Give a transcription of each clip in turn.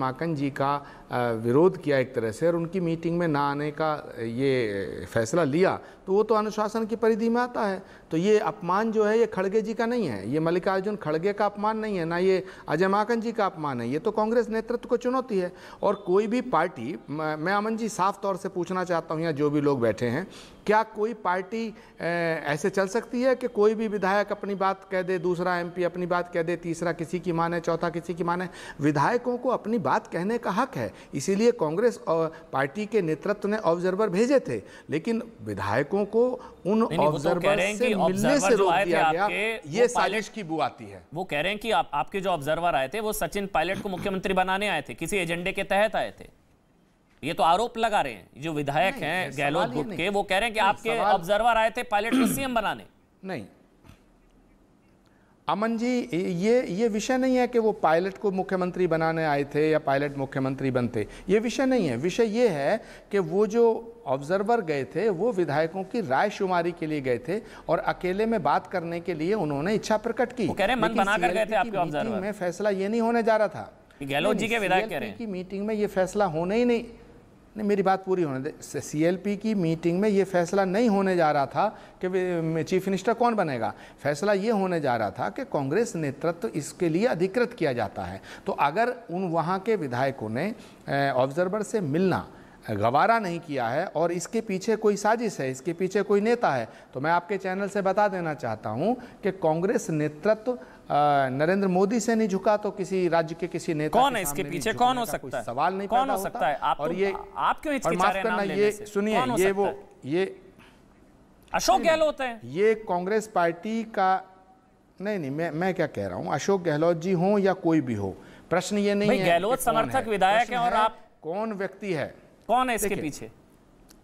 माकन जी का विरोध किया एक तरह से और उनकी मीटिंग में ना आने का ये फैसला लिया, तो वो तो अनुशासन की परिधि में आता है। तो ये अपमान जो है ये खड़गे जी का नहीं है, ये मल्लिकार्जुन खड़गे का अपमान नहीं है, ना ये अजय माकन जी का अपमान है, ये तो कांग्रेस नेतृत्व को चुनौती है। और कोई भी पार्टी, मैं अमन जी साफ तौर से पूछना चाहता हूँ, या जो भी लोग बैठे हैं, क्या कोई पार्टी ऐसे चल सकती है कि कोई भी विधायक अपनी बात कह दे, दूसरा एमपी अपनी बात कह दे, तीसरा किसी की माने, चौथा किसी की माने? विधायकों को अपनी बात कहने का हक है, इसीलिए कांग्रेस और पार्टी के नेतृत्व ने ऑब्जर्वर भेजे थे, लेकिन विधायकों को उन ऑब्जर्वर से मिलने से रोक दिया गया। ये साजिश की बू आती है। वो कह रहे हैं कि आपके जो ऑब्जर्वर आए थे वो सचिन पायलट को मुख्यमंत्री बनाने आए थे, किसी एजेंडे के तहत आए थे। ये तो आरोप लगा रहे हैं जो विधायक हैं गहलोत गुट के, वो कह रहे हैं कि आपके ऑब्जर्वर आए थे पायलट को सीएम बनाने। नहीं अमन जी, ये विषय नहीं है कि वो पायलट को मुख्यमंत्री बनाने आए थे या पायलट मुख्यमंत्री बनते, ये विषय नहीं है। विषय ये है कि वो जो ऑब्जर्वर गए थे वो विधायकों की राय शुमारी के लिए गए थे और अकेले में बात करने के लिए उन्होंने इच्छा प्रकट की। वो कह रहे हैं मन बनाकर गए थे आपके ऑब्जर्वर में, फैसला ये नहीं होने जा रहा था। गहलोत जी के विधायक कह रहे हैं कि मीटिंग में ये फैसला होने ही नहीं, मेरी बात पूरी होने दे। सीएलपी की मीटिंग में ये फैसला नहीं होने जा रहा था कि चीफ मिनिस्टर कौन बनेगा। फैसला ये होने जा रहा था कि कांग्रेस नेतृत्व इसके लिए अधिकृत किया जाता है। तो अगर उन वहाँ के विधायकों ने ऑब्जर्वर से मिलना गवारा नहीं किया है और इसके पीछे कोई साजिश है, इसके पीछे कोई नेता है, तो मैं आपके चैनल से बता देना चाहता हूं कि कांग्रेस नेतृत्व नरेंद्र मोदी से नहीं झुका तो किसी राज्य के किसी नेता कौन है इसके पीछे, कौन हो सकता है, सवाल नहीं कौन हो सकता है। आप और ये आप क्यों हिचकिचा रहे हैं नाम लेने से? सुनिए, ये अशोक गहलोत है, ये कांग्रेस पार्टी का नहीं, मैं क्या कह रहा हूं, अशोक गहलोत जी हो या कोई भी हो, प्रश्न ये नहीं है। गहलोत समर्थक विधायक है और आप कौन व्यक्ति है, कौन है इसके पीछे?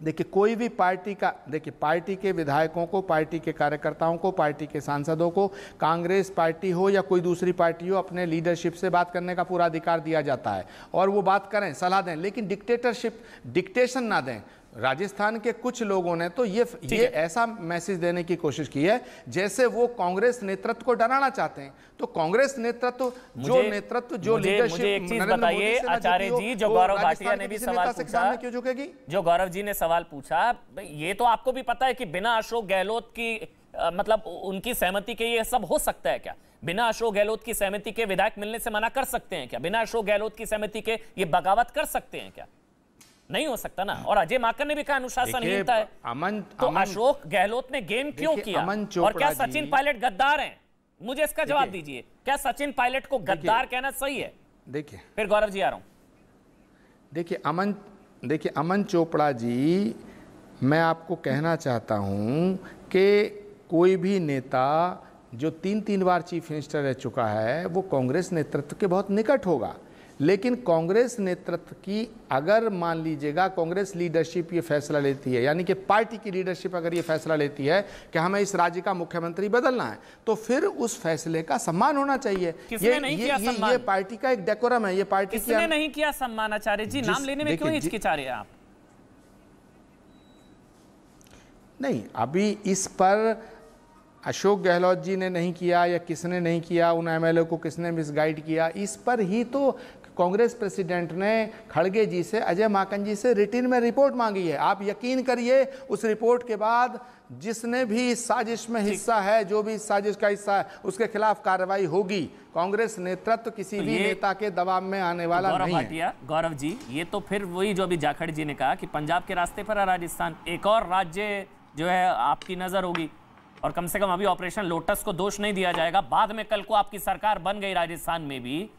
देखिए कोई भी पार्टी का, देखिए पार्टी के विधायकों को, पार्टी के कार्यकर्ताओं को, पार्टी के सांसदों को, कांग्रेस पार्टी हो या कोई दूसरी पार्टी हो, अपने लीडरशिप से बात करने का पूरा अधिकार दिया जाता है और वो बात करें, सलाह दें, लेकिन डिक्टेशन ना दें। राजस्थान के कुछ लोगों ने तो ये ऐसा मैसेज देने की कोशिश की है जैसे वो कांग्रेस नेतृत्व को डराना चाहते हैं। तो कांग्रेस नेतृत्व जो लीडरशिप, एक चीज बताइए आचार्य जी, जो गौरव भाटिया ने भी सवाल पूछा, क्यों झुकेगी? जो गौरव जी ने सवाल पूछा, ये तो आपको भी पता है कि बिना अशोक गहलोत की मतलब उनकी सहमति के ये सब हो सकता है क्या? बिना अशोक गहलोत की सहमति के विधायक मिलने से मना कर सकते हैं क्या? बिना अशोक गहलोत की सहमति के ये बगावत कर सकते हैं क्या? नहीं हो सकता ना। और अजय माकन ने भी कहा अनुशासनहीनता है। तो अशोक गहलोत ने गेम क्यों किया? और क्या सचिन पायलट गद्दार हैं? मुझे इसका जवाब दीजिए, क्या सचिन पायलट को गद्दार कहना सही है? देखिए, फिर गौरव जी आ रहा हूं। देखिए अमन चोपड़ा जी, मैं आपको कहना चाहता हूं कि कोई भी नेता जो 3 बार चीफ मिनिस्टर रह चुका है वो कांग्रेस नेतृत्व के बहुत निकट होगा। लेकिन कांग्रेस नेतृत्व की, अगर मान लीजिएगा कांग्रेस लीडरशिप ये फैसला लेती है, यानी कि पार्टी की लीडरशिप अगर ये फैसला लेती है कि हमें इस राज्य का मुख्यमंत्री बदलना है, तो फिर उस फैसले का सम्मान होना चाहिए। ये पार्टी का एक डेकोरम है। ये पार्टी किसने नहीं किया सम्मान? आचार्य जी, नाम लेने में क्यों हिचकिचा रहे हैं आप? नहीं, अभी इस पर अशोक गहलोत जी ने नहीं किया या किसने नहीं किया, उन एमएलए को किसने मिसगाइड किया, इस पर ही तो कांग्रेस प्रेसिडेंट ने खड़गे जी से, अजय माकन जी से रिटर्न में रिपोर्ट मांगी है। आप यकीन करिए, उस रिपोर्ट के बाद जिसने भी इस साजिश में हिस्सा है, जो भी इस साजिश का हिस्सा है, उसके खिलाफ कार्रवाई होगी। कांग्रेस नेतृत्व किसी भी नेता के दबाव में आने वाला नहीं है। गौरव जी, ये तो फिर वही जो अभी जाखड़ जी ने कहा कि पंजाब के रास्ते पर है राजस्थान, एक और राज्य जो है आपकी नजर होगी, और कम से कम अभी ऑपरेशन लोटस को दोष नहीं दिया जाएगा। बाद में कल को आपकी सरकार बन गई राजस्थान में भी,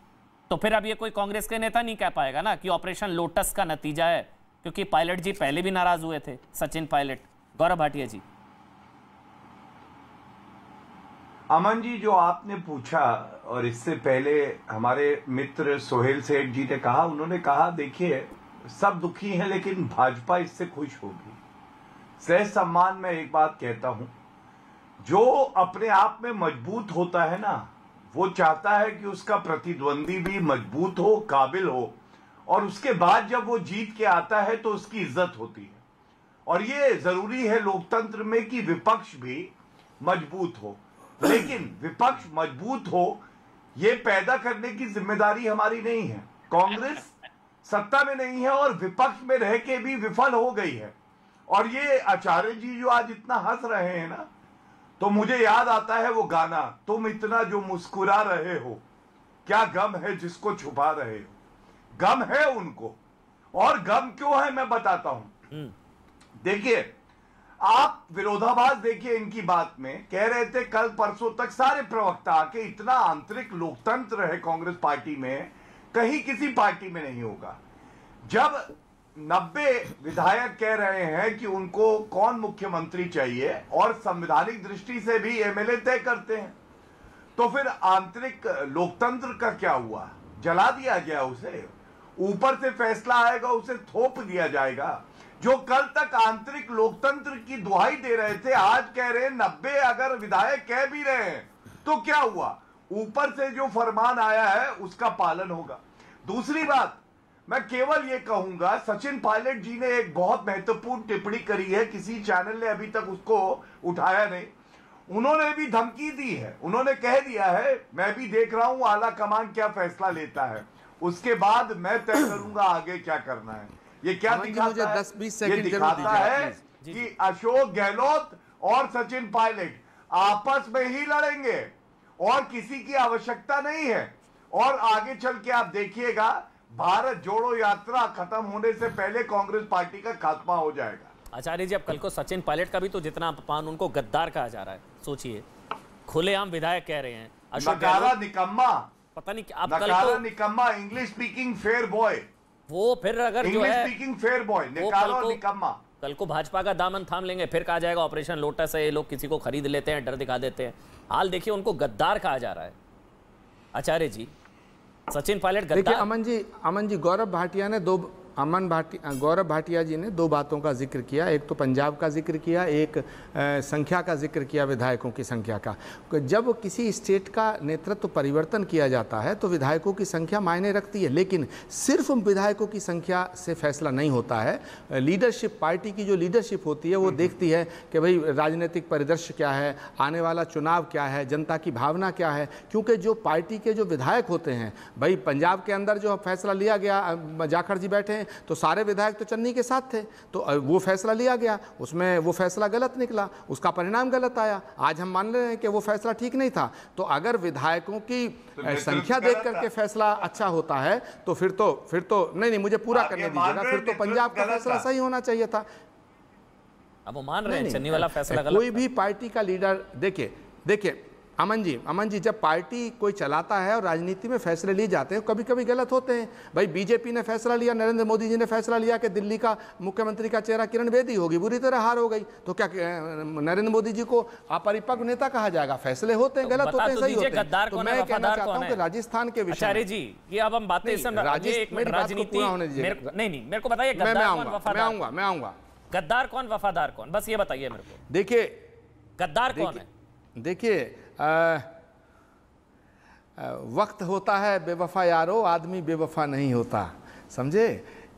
तो फिर अब ये कोई कांग्रेस के नेता नहीं कह पाएगा ना कि ऑपरेशन लोटस का नतीजा है, क्योंकि पायलट जी पहले भी नाराज हुए थे, सचिन पायलट। गौरव भाटिया जी। अमन जी, जो आपने पूछा और इससे पहले हमारे मित्र सोहेल सेठ जी ने कहा, उन्होंने कहा देखिए सब दुखी हैं लेकिन भाजपा इससे खुश होगी। सह सम्मान में एक बात कहता हूं, जो अपने आप में मजबूत होता है ना, वो चाहता है कि उसका प्रतिद्वंदी भी मजबूत हो, काबिल हो, और उसके बाद जब वो जीत के आता है तो उसकी इज्जत होती है। और ये जरूरी है लोकतंत्र में कि विपक्ष भी मजबूत हो, लेकिन विपक्ष मजबूत हो ये पैदा करने की जिम्मेदारी हमारी नहीं है। कांग्रेस सत्ता में नहीं है और विपक्ष में रह के भी विफल हो गई है। और ये आचार्य जी जो आज इतना हंस रहे हैं ना, तो मुझे याद आता है वो गाना, तुम इतना जो मुस्कुरा रहे हो, क्या गम है जिसको छुपा रहे हो। गम है उनको, और गम क्यों है मैं बताता हूं। देखिए, आप विरोधाभास देखिए इनकी बात में। कह रहे थे कल परसों तक सारे प्रवक्ता आके, इतना आंतरिक लोकतंत्र है कांग्रेस पार्टी में, कहीं किसी पार्टी में नहीं होगा। जब 90 विधायक कह रहे हैं कि उनको कौन मुख्यमंत्री चाहिए और संवैधानिक दृष्टि से भी एमएलए तय करते हैं, तो फिर आंतरिक लोकतंत्र का क्या हुआ? जला दिया गया उसे। ऊपर से फैसला आएगा, उसे थोप दिया जाएगा। जो कल तक आंतरिक लोकतंत्र की दुहाई दे रहे थे, आज कह रहे हैं 90 अगर विधायक कह भी रहे हैं तो क्या हुआ? ऊपर से जो फरमान आया है उसका पालन होगा। दूसरी बात, मैं केवल ये कहूंगा, सचिन पायलट जी ने एक बहुत महत्वपूर्ण टिप्पणी करी है, किसी चैनल ने अभी तक उसको उठाया नहीं। उन्होंने भी धमकी दी है, उन्होंने कह दिया है मैं भी देख रहा हूं आला कमान क्या फैसला लेता है, उसके बाद मैं तय करूंगा आगे क्या करना है। ये क्या दिखाता है? 10-20 ये सेकंड दिखाता है कि अशोक गहलोत और सचिन पायलट आपस में ही लड़ेंगे और किसी की आवश्यकता नहीं है। और आगे चल के आप देखिएगा, भारत जोड़ो यात्रा खत्म होने से पहले कांग्रेस पार्टी का खात्मा हो जाएगा। आचार्य जी, अब कल को सचिन पायलट का भी तो जितना अपमान, उनको गद्दार कहा जा रहा है। सोचिए, खुलेआम विधायक कह रहे हैं अशोक गहलोत निकम्मा, पता नहीं आप कल को निकम्मा, इंग्लिश स्पीकिंग फेयर बॉय, वो फिर अगर जो है स्पीकिंग फेयर बॉय, निकम्मा, कल को भाजपा का दामन थाम लेंगे, फिर कहा जाएगा ऑपरेशन लोटस है, ये लोग किसी को खरीद लेते हैं, डर दिखा देते हैं। हाल देखिए, उनको गद्दार कहा जा रहा है। आचार्य जी, सचिन पायलट गद्दार। देखिए अमन जी, गौरव भाटिया जी ने दो बातों का जिक्र किया। एक तो पंजाब का जिक्र किया, एक संख्या का जिक्र किया, विधायकों की संख्या का। जब किसी स्टेट का नेतृत्व परिवर्तन किया जाता है तो विधायकों की संख्या मायने रखती है, लेकिन सिर्फ विधायकों की संख्या से फैसला नहीं होता है। लीडरशिप, पार्टी की जो लीडरशिप होती है वो देखती है कि भाई राजनीतिक परिदृश्य क्या है, आने वाला चुनाव क्या है, जनता की भावना क्या है। क्योंकि जो पार्टी के जो विधायक होते हैं, भाई पंजाब के अंदर जो फैसला लिया गया, जाखड़ जी बैठे तो सारे विधायक तो चन्नी के साथ थे, तो वो फैसला लिया गया, उसमें वो फैसला गलत निकला, उसका परिणाम गलत आया। आज हम मान रहे हैं कि वो फैसला ठीक नहीं था। तो अगर विधायकों की संख्या देख करके फैसला अच्छा होता है तो फिर तो नहीं, मुझे पूरा करने दीजिएगा, फिर तो पंजाब का फैसला सही होना चाहिए था। अब वो मान रहे हैं चन्नी वाला फैसला गलत। कोई भी पार्टी का लीडर, देखिए अमन जी, जब पार्टी कोई चलाता है और राजनीति में फैसले लिए जाते हैं, कभी कभी गलत होते हैं। भाई बीजेपी ने फैसला लिया, नरेंद्र मोदी जी ने फैसला लिया कि दिल्ली का मुख्यमंत्री का चेहरा किरण बेदी होगी, बुरी तरह हार हो गई, तो क्या नरेंद्र मोदी जी को अपरिपक्व नेता कहा जाएगा? फैसले होते हैं, गलत होते हैं, सही होते हैं। तो मैं कहना चाहता हूं कि राजस्थान के विषय में जी, ये अब हम बातें राजनीति, नहीं, मेरे को बताइए, मैं आऊंगा। गद्दार कौन, वफादार कौन, बस ये बताइए मेरे को। देखिए, गद्दार कौन है? देखिए, वक्त होता है बेवफा यारो, आदमी बेवफा नहीं होता, समझे?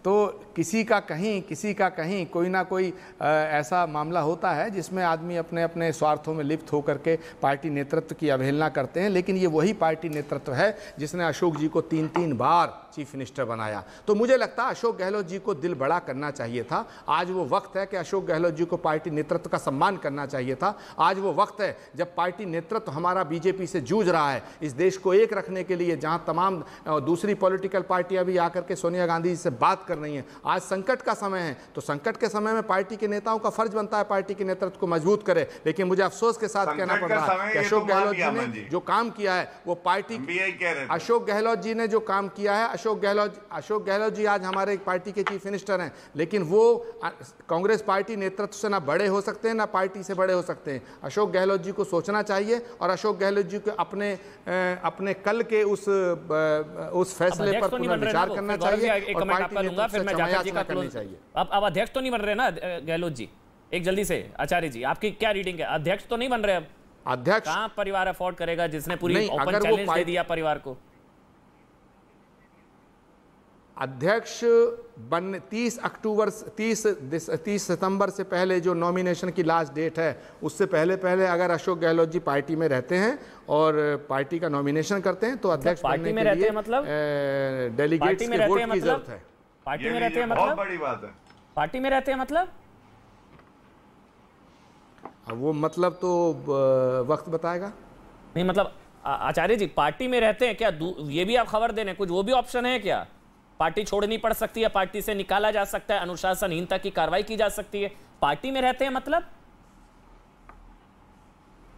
तो किसी का कहीं कोई ना कोई ऐसा मामला होता है जिसमें आदमी अपने अपने स्वार्थों में लिप्त होकर के पार्टी नेतृत्व की अवहेलना करते हैं। लेकिन ये वही पार्टी नेतृत्व है जिसने अशोक जी को 3 बार चीफ मिनिस्टर बनाया। तो मुझे लगता है अशोक गहलोत जी को दिल बड़ा करना चाहिए था। आज वो वक्त है कि अशोक गहलोत जी को पार्टी नेतृत्व का सम्मान करना चाहिए था। आज वो वक्त है जब पार्टी नेतृत्व हमारा बीजेपी से जूझ रहा है इस देश को एक रखने के लिए, जहां तमाम दूसरी पॉलिटिकल पार्टियां भी आकर के सोनिया गांधी जी से बात कर रही हैं। आज संकट का समय है, तो संकट के समय में पार्टी के नेताओं का फर्ज बनता है पार्टी के नेतृत्व को मजबूत करे। लेकिन मुझे अफसोस के साथ कहना पड़ रहा है कि अशोक गहलोत जी ने जो काम किया है वो पार्टी, अशोक गहलोत जी ने जो काम किया है, अशोक गहलोत जी आज हमारे पार्टी के चीफ मिनिस्टर हैं, लेकिन वो कांग्रेस पार्टी नेतृत्व से ना बड़े हो सकते हैं ना पार्टी से बड़े हो सकते हैं। अशोक गहलोत जी को सोचना चाहिए और अशोक गहलोत जी को अपने कल के उस फैसले पर पुनर्विचार करना चाहिए और पार्टी नेतृत्व से समायाचना करनी चाहिए। अब अध्यक्ष तो नहीं बन रहे ना गहलोत जी? एक जल्दी से आचार्य जी, आपकी क्या रीडिंग है? अध्यक्ष तो नहीं बन रहे अब? अध्यक्ष कहां परिवार अफोर्ड करेगा जिसने पूरी ओपन चैलेंज दे दिया परिवार को? अध्यक्ष बनने 30 सितंबर से पहले जो नॉमिनेशन की लास्ट डेट है, उससे पहले अगर अशोक गहलोत जी पार्टी में रहते हैं और पार्टी का नॉमिनेशन करते हैं तो अध्यक्ष पार्टी में रहते हैं, मतलब डेलीगेट्स के वोट की जरूरत है। पार्टी में रहते हैं मतलब बहुत बड़ी बात है। पार्टी में रहते हैं मतलब वो मतलब तो वक्त बताएगा। नहीं, मतलब आचार्य जी पार्टी में रहते हैं क्या, ये भी आप खबर देने कुछ वो भी ऑप्शन है क्या? पार्टी छोड़नी पड़ सकती है, पार्टी से निकाला जा सकता है, अनुशासनहीनता की कार्रवाई की जा सकती है, पार्टी में रहते हैं मतलब?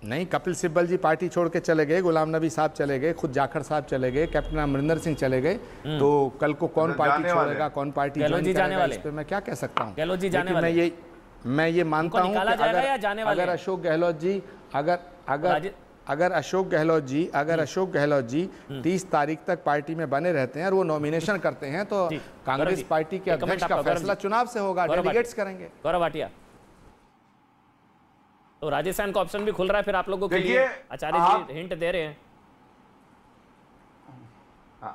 नहीं, कपिल सिब्बल जी पार्टी छोड़ के चले गए, गुलाम नबी साहब चले गए, खुद जाखड़ साहब चले गए, कैप्टन अमरिंदर सिंह चले गए, तो कल को कौन पार्टी छोड़ेगा, कौन पार्टी ज्वाइन करेगा, इस पे मैं क्या कह सकता हूँ। गहलोत जी जाने वाले, मैं ये मानता हूँ कि अगर अशोक गहलोत जी अगर अशोक गहलोत जी 30 तारीख तक पार्टी में बने रहते हैं और वो नॉमिनेशन करते हैं तो कांग्रेस पार्टी के अध्यक्ष का फैसला चुनाव से होगा, डेलीगेट्स करेंगे। गौरव भाटिया, तो राजस्थान का ऑप्शन भी खुल रहा है फिर आप लोगों के लिए, आचार्य जी हिंट दे रहे हैं।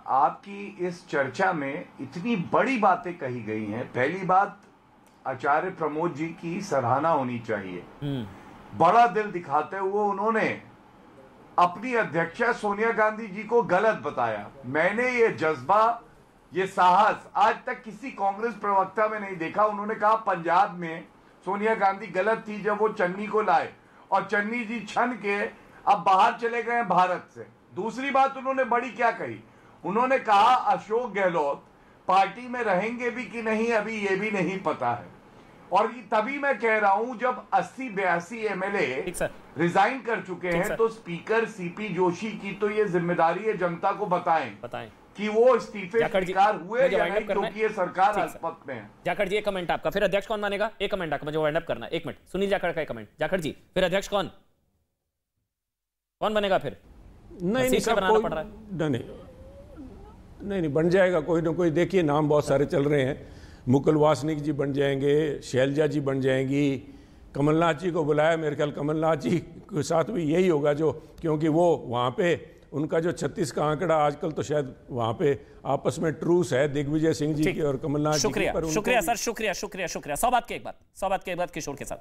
आपकी इस चर्चा में इतनी बड़ी बातें कही गई हैं। पहली बात, आचार्य प्रमोद जी की सराहना होनी चाहिए। बड़ा दिल दिखाते हुए उन्होंने अपनी अध्यक्षा सोनिया गांधी जी को गलत बताया। मैंने ये जज्बा, ये साहस आज तक किसी कांग्रेस प्रवक्ता में नहीं देखा। उन्होंने कहा पंजाब में सोनिया गांधी गलत थी जब वो चन्नी को लाए, और चन्नी जी छन के अब बाहर चले गए भारत से। दूसरी बात उन्होंने बड़ी क्या कही, उन्होंने कहा अशोक गहलोत पार्टी में रहेंगे भी कि नहीं अभी ये भी नहीं पता है। और तभी मैं कह रहा हूं जब 80-82 एमएलए रिजाइन कर चुके हैं तो स्पीकर सीपी जोशी की तो ये जिम्मेदारी है जनता को बताएं कि वो इस्तीफे स्वीकार हुए या नहीं, क्योंकि ये सरकार अल्पमत में है। जाखड़ जी एक कमेंट आपका, फिर अध्यक्ष कौन बनेगा? एक कमेंट आपका, मुझे वाइंड अप करना, एक मिनट। सुनील जाखड़ का एक कमेंट। जाखड़ जी फिर अध्यक्ष कौन बनेगा फिर? नहीं बन जाएगा कोई ना कोई। देखिए नाम बहुत सारे चल रहे हैं, मुकुल वासनिक जी बन जाएंगे, शैलजा जी बन जाएंगी, कमलनाथ जी को बुलाया, मेरे ख्याल कमलनाथ जी के साथ भी यही होगा, जो क्योंकि वो वहाँ पे उनका जो 36 का आंकड़ा आजकल तो शायद वहाँ पे आपस में ट्रूस है दिग्विजय सिंह जी की और कमलनाथ जी की। शुक्रिया सर, शुक्रिया। 100 बात की एक बात किशोर के साथ।